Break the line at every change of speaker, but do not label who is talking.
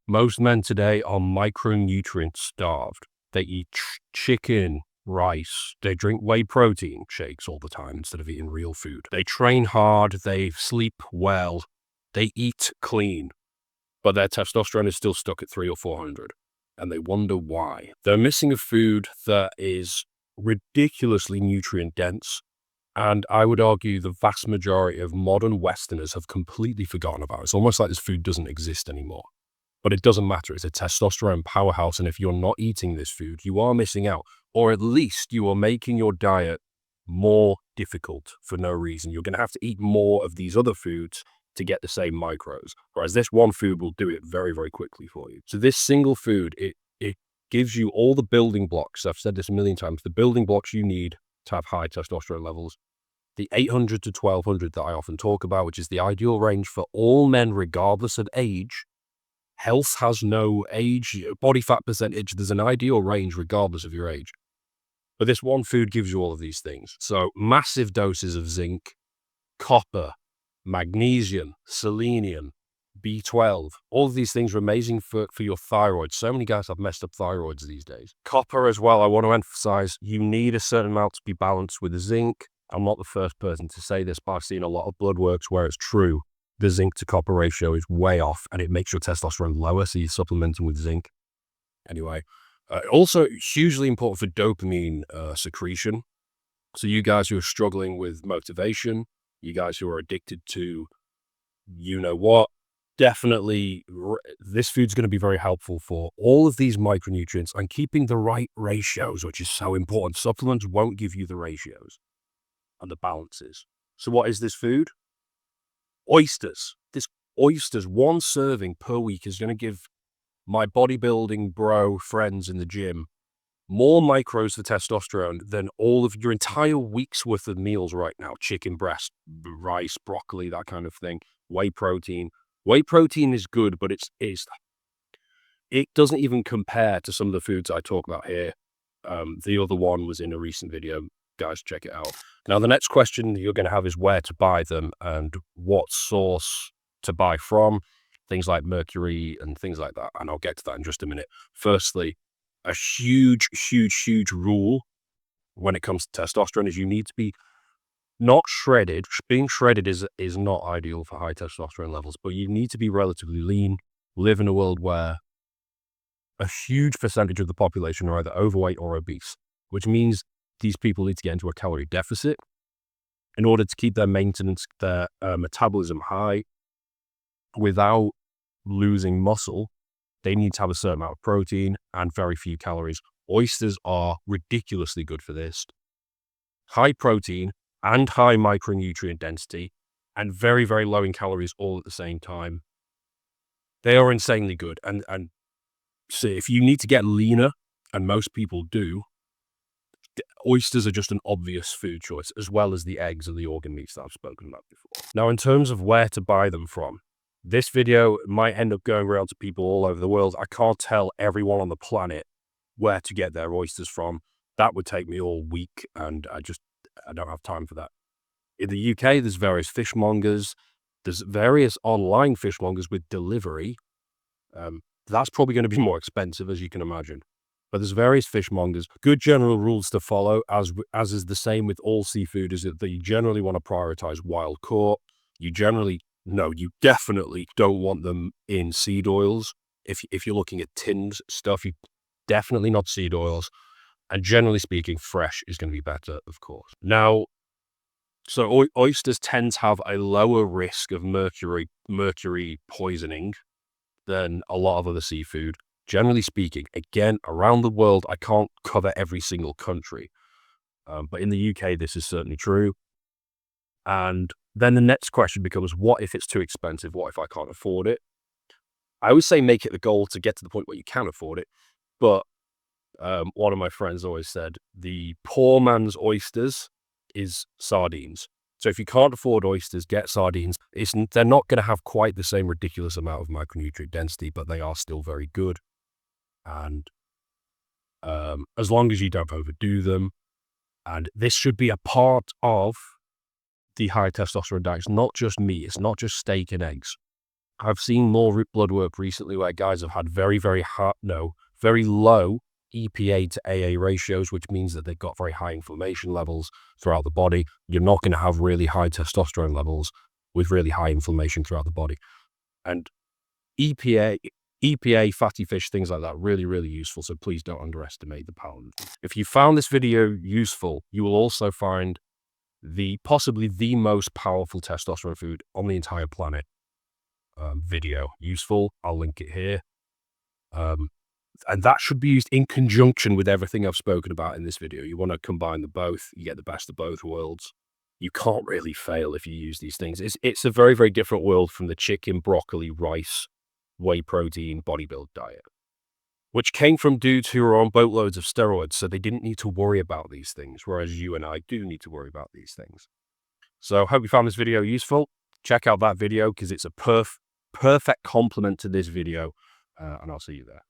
Most men today are micronutrient starved. They eat chicken, rice. They drink whey protein shakes all the time instead of eating real food. They train hard. They sleep well. They eat clean. But their testosterone is still stuck at 300 or 400. And they wonder why. They're missing a food that is ridiculously nutrient dense. And I would argue the vast majority of modern Westerners have completely forgotten about it. It's almost like this food doesn't exist anymore. But it doesn't matter. It's a testosterone powerhouse. And if you're not eating this food, you are missing out. Or at least you are making your diet more difficult for no reason. You're going to have to eat more of these other foods to get the same micros. Whereas this one food will do it very, very quickly for you. So this single food, it gives you all the building blocks. I've said this a million times. The building blocks you need to have high testosterone levels. The 800 to 1200 that I often talk about, which is the ideal range for all men regardless of age. Health has no age, body fat percentage. There's an ideal range regardless of your age. But this one food gives you all of these things. So massive doses of zinc, copper, magnesium, selenium, B12. All of these things are amazing for your thyroid. So many guys have messed up thyroids these days. Copper as well, I want to emphasize, you need a certain amount to be balanced with the zinc. I'm not the first person to say this, but I've seen a lot of blood works where it's true. The zinc to copper ratio is way off and it makes your testosterone lower, so you're supplementing with zinc. Anyway, also hugely important for dopamine secretion. So you guys who are struggling with motivation, you guys who are addicted to you know what, definitely this food's going to be very helpful for all of these micronutrients and keeping the right ratios, which is so important. Supplements won't give you the ratios and the balances. So what is this food? Oysters. This oysters, one serving per week is going to give my bodybuilding bro friends in the gym more micros for testosterone than all of your entire week's worth of meals right now. Chicken breast, rice, broccoli, that kind of thing. Whey protein. Whey protein is good, but it doesn't even compare to some of the foods I talk about here. The other one was in a recent video. Guys, check it out. Now, the next question you're going to have is where to buy them and what source to buy from. Things like Mercury and things like that. And I'll get to that in just a minute. Firstly, a huge rule when it comes to testosterone is you need to be not shredded. Being shredded is not ideal for high testosterone levels, but you need to be relatively lean, live in a world where a huge percentage of the population are either overweight or obese, which means these people need to get into a calorie deficit in order to keep their metabolism high without losing muscle. They need to have a certain amount of protein and very few calories. Oysters are ridiculously good for this. High protein and high micronutrient density and very, very low in calories all at the same time. They are insanely good. And so if you need to get leaner, and most people do, oysters are just an obvious food choice, as well as the eggs and the organ meats that I've spoken about before. Now, in terms of where to buy them from, this video might end up going around to people all over the world. I can't tell everyone on the planet where to get their oysters from. That would take me all week, and I don't have time for that. In the UK, there's various fishmongers. There's various online fishmongers with delivery. That's probably going to be more expensive, as you can imagine. But there's various fishmongers. Good general rules to follow, as is the same with all seafood, is that you generally want to prioritize wild caught. You definitely don't want them in seed oils. If you're looking at tinned stuff, you definitely not seed oils. And generally speaking, fresh is going to be better, of course. Now, so oysters tend to have a lower risk of mercury poisoning than a lot of other seafood. Generally speaking, again, around the world, I can't cover every single country. But in the UK, this is certainly true. And then the next question becomes, what if it's too expensive? What if I can't afford it? I always say make it the goal to get to the point where you can afford it. But one of my friends always said, the poor man's oysters is sardines. So if you can't afford oysters, get sardines. They're not going to have quite the same ridiculous amount of micronutrient density, but they are still very good. And as long as you don't overdo them, and this should be a part of the high testosterone diet. It's not just meat. It's not just steak and eggs. I've seen more blood work recently where guys have had very, very very low EPA to AA ratios, which means that they've got very high inflammation levels throughout the body. You're not going to have really high testosterone levels with really high inflammation throughout the body. And EPA, fatty fish, things like that, really, really useful. So please don't underestimate the power. If you found this video useful, you will also find possibly the most powerful testosterone food on the entire planet video useful. I'll link it here. And that should be used in conjunction with everything I've spoken about in this video. You want to combine the both. You get the best of both worlds. You can't really fail if you use these things. It's a very, very different world from the chicken, broccoli, rice, whey protein, bodybuild diet, which came from dudes who were on boatloads of steroids, so they didn't need to worry about these things, whereas you and I do need to worry about these things. So hope you found this video useful. Check out that video because it's a perfect complement to this video, and I'll see you there.